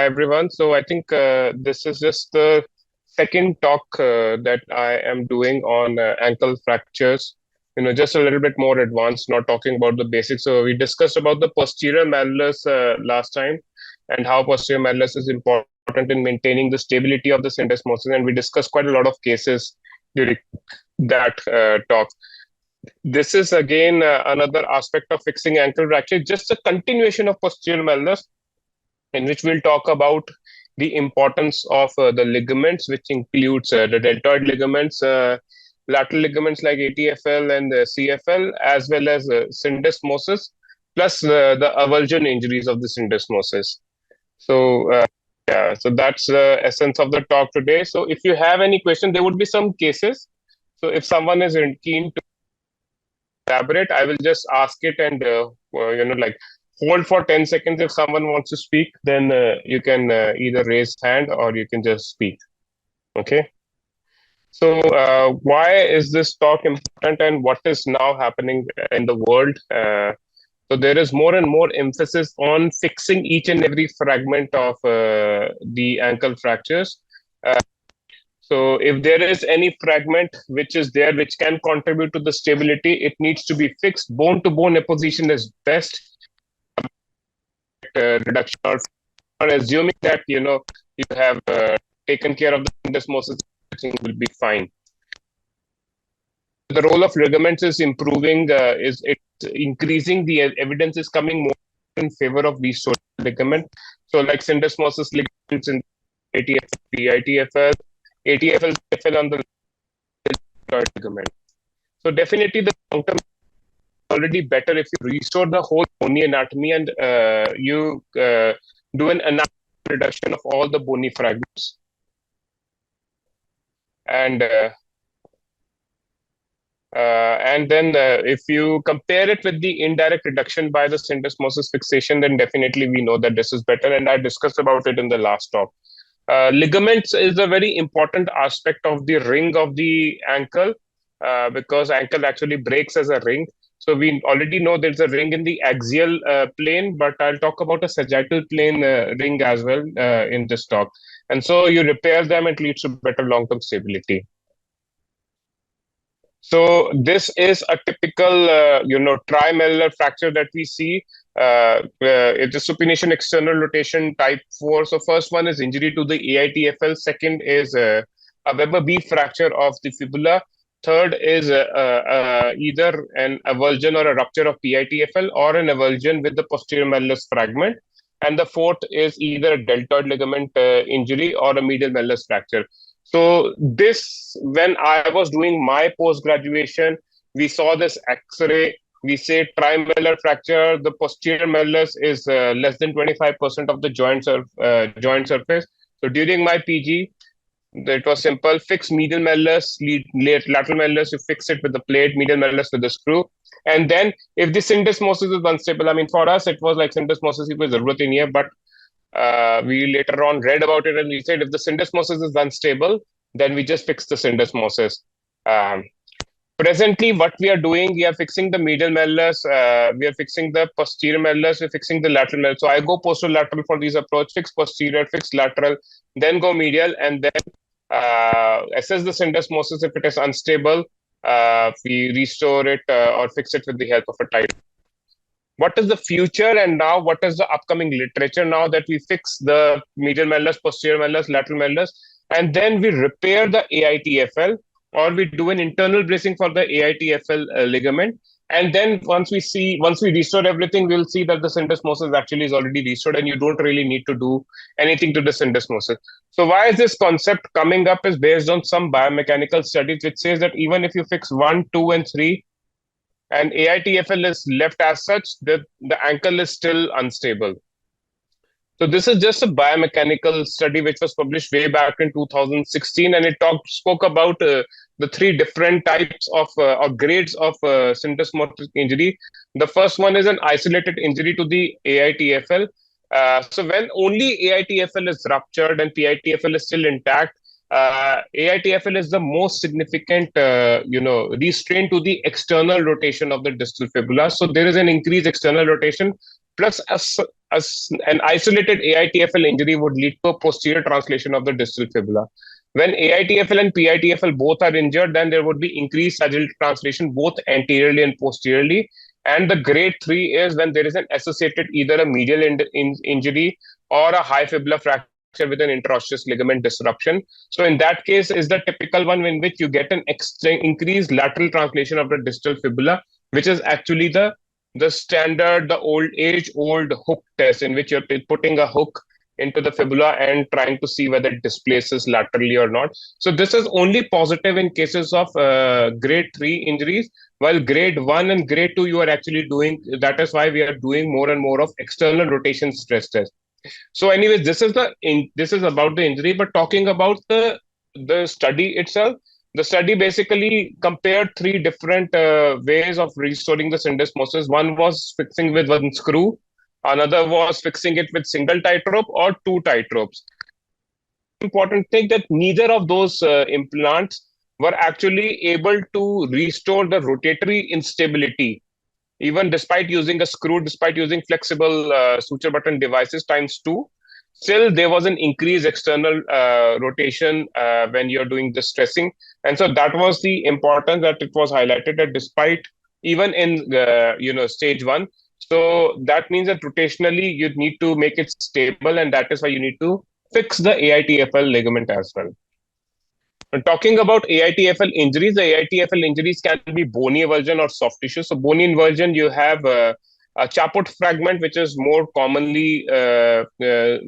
Hi everyone. So I think this is just the second talk that I am doing on ankle fractures. Just a little bit more advanced, not talking about the basics. So we discussed about the posterior malleus last time and how posterior malleus is important in maintaining the stability of the syndesmosis, and we discussed quite a lot of cases during that talk. This is again another aspect of fixing ankle fracture, just a continuation of posterior malleus, in which we'll talk about the importance of the ligaments, which includes the deltoid ligaments, lateral ligaments like ATFL and CFL, as well as syndesmosis, plus the avulsion injuries of the syndesmosis. So that's the essence of the talk today. So if you have any question, there would be some cases. So if someone is keen to elaborate, I will just ask it and like hold for 10 seconds. If someone wants to speak, then you can either raise hand or you can just speak. Okay. So why is this talk important, and what is now happening in the world? So there is more and more emphasis on fixing each and every fragment of the ankle fractures. So if there is any fragment which is there, which can contribute to the stability, it needs to be fixed. Bone-to-bone apposition is best. Reduction, or assuming that you have taken care of the syndesmosis, everything will be fine. The role of ligaments is improving. It's increasing. The evidence is coming more in favor of these sort of ligament. So like syndesmosis ligaments in ATFL, AITFL, ATFL, CFL on the ligament. So definitely the long term already better if you restore the whole bony anatomy and you do an anatomical reduction of all the bony fragments. And then if you compare it with the indirect reduction by the syndesmosis fixation, then definitely we know that this is better. And I discussed about it in the last talk. Ligaments is a very important aspect of the ring of the ankle because ankle actually breaks as a ring. So we already know there's a ring in the axial plane, but I'll talk about a sagittal plane ring as well in this talk. And so you repair them, it leads to better long-term stability. So this is a typical, trimallar fracture that we see. It's a supination external rotation type 4. So first one is injury to the AITFL. Second is a Weber B fracture of the fibula. Third is either an avulsion or a rupture of PITFL or an avulsion with the posterior malleus fragment. And the fourth is either a deltoid ligament injury or a medial malleus fracture. So this, when I was doing my post-graduation, we saw this X-ray. We say trimallar fracture, the posterior malleus is less than 25% of the joint surface. So during my PG, it was simple: fix medial malleus, lateral malleus, you fix it with the plate, medial malleus with the screw. And then if the syndesmosis is unstable, I mean, for us, it was like syndesmosis is zarurat nahi hai, but we later on read about it and we said if the syndesmosis is unstable, then we just fix the syndesmosis. Presently, what we are doing, we are fixing the medial malleus, we are fixing the posterior malleus, we're fixing the lateral malleus. So I go posterolateral for these approach, fix posterior, fix lateral, then go medial, and then assess the syndesmosis. If it is unstable, we restore it or fix it with the help of a tight. What is the future, and now what is the upcoming literature now that we fix the medial malleus, posterior malleus, lateral malleus, and then we repair the AITFL, or we do an internal bracing for the AITFL ligament. And then once we restore everything, we'll see that the syndesmosis actually is already restored and you don't really need to do anything to the syndesmosis. So why is this concept coming up is based on some biomechanical studies, which says that even if you fix 1, 2, and 3, and AITFL is left as such, the ankle is still unstable. So this is just a biomechanical study which was published way back in 2016, and it spoke about the 3 different types of or grades of syndesmotic injury. The first one is an isolated injury to the AITFL. So when only AITFL is ruptured and PITFL is still intact, AITFL is the most significant, restraint to the external rotation of the distal fibula. So there is an increased external rotation plus an isolated AITFL injury would lead to a posterior translation of the distal fibula. When AITFL and PITFL both are injured, then there would be increased sagittal translation both anteriorly and posteriorly. And the grade 3 is when there is an associated either a medial injury or a high fibula fracture with an interosseous ligament disruption. So in that case is the typical one in which you get an increased lateral translation of the distal fibula, which is actually the standard, the old hook test, in which you're putting a hook into the fibula and trying to see whether it displaces laterally or not. So this is only positive in cases of grade 3 injuries, while grade 1 and grade 2 you are actually doing. That is why we are doing more and more of external rotation stress test. So anyways, this is about the injury. But talking about the study itself, the study basically compared 3 different ways of restoring the syndesmosis. One was fixing with 1 screw, another was fixing it with single tightrope or 2 tightropes. Important thing that neither of those implants were actually able to restore the rotatory instability, even despite using a screw, despite using flexible suture button devices ×2. Still, there was an increased external rotation when you're doing the stressing. And so that was the importance that it was highlighted, that despite even in stage 1. So that means that rotationally you need to make it stable, and that is why you need to fix the AITFL ligament as well. And talking about AITFL injuries, the AITFL injuries can be bony avulsion or soft tissue. So bony avulsion, you have a Chaput fragment, which is more commonly,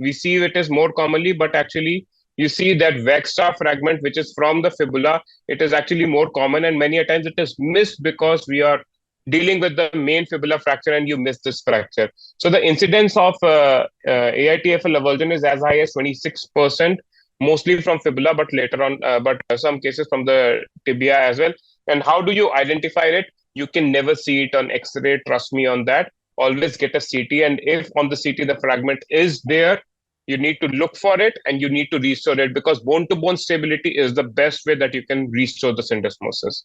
we see it is more commonly, but actually you see that Wagstaff fragment, which is from the fibula, it is actually more common, and many a times it is missed because we are dealing with the main fibula fracture and you miss this fracture. So the incidence of AITFL avulsion is as high as 26%, mostly from fibula, but later on, but some cases from the tibia as well. And how do you identify it? You can never see it on X-ray, trust me on that. Always get a CT, and if on the CT the fragment is there, you need to look for it and you need to restore it, because bone-to-bone stability is the best way that you can restore the syndesmosis.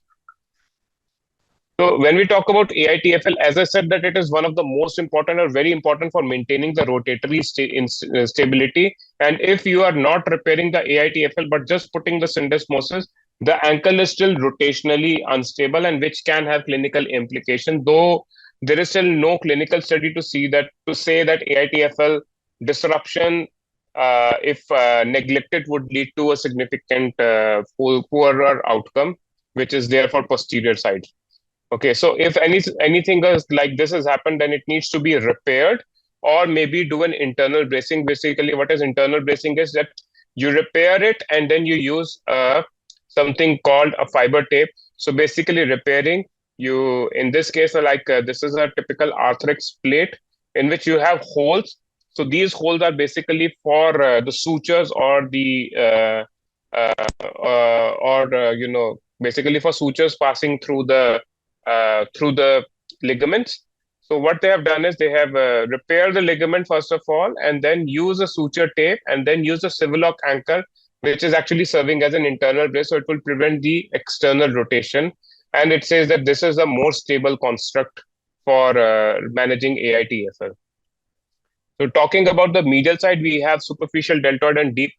So when we talk about AITFL, as I said, that it is one of the most important or very important for maintaining the rotatory stability. And if you are not repairing the AITFL but just putting the syndesmosis, the ankle is still rotationally unstable, and which can have clinical implication, though there is still no clinical study to say that AITFL disruption, if neglected, would lead to a significant poorer outcome, which is there for posterior side. Okay, so if anything like this has happened, then it needs to be repaired, or maybe do an internal bracing. Basically, what is internal bracing is that you repair it and then you use something called a fiber tape. So basically repairing, you, in this case, this is a typical arthrex plate in which you have holes. So these holes are basically for the sutures or the basically for sutures passing through the ligaments. So what they have done is they have repaired the ligament first of all, and then use a suture tape, and then use a Civiloc anchor, which is actually serving as an internal brace, so it will prevent the external rotation. And it says that this is a more stable construct for managing AITFL. So talking about the medial side, we have superficial deltoid and deep